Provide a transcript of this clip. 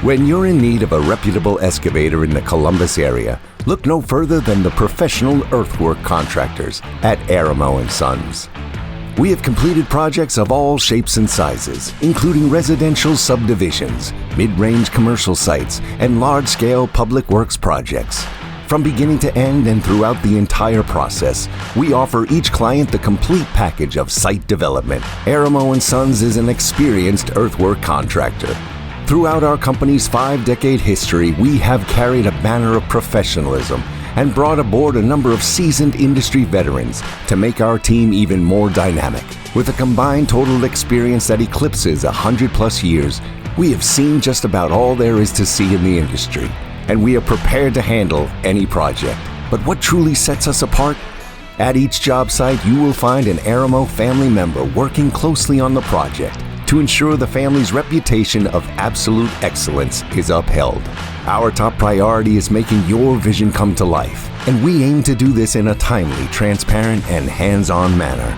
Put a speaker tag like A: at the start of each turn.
A: When you're in need of a reputable excavator in the Columbus area, look no further than the professional earthwork contractors at Aramo & Sons. We have completed projects of all shapes and sizes, including residential subdivisions, mid-range commercial sites, and large-scale public works projects. From beginning to end and throughout the entire process, we offer each client the complete package of site development. Aramo & Sons is an experienced earthwork contractor. Throughout our company's 5-decade history, we have carried a banner of professionalism and brought aboard a number of seasoned industry veterans to make our team even more dynamic. With a combined total experience that eclipses 100+ years, we have seen just about all there is to see in the industry, and we are prepared to handle any project. But what truly sets us apart? At each job site, you will find an Aramo family member working closely on the project to ensure the family's reputation of absolute excellence is upheld. Our top priority is making your vision come to life, and we aim to do this in a timely, transparent, and hands-on manner.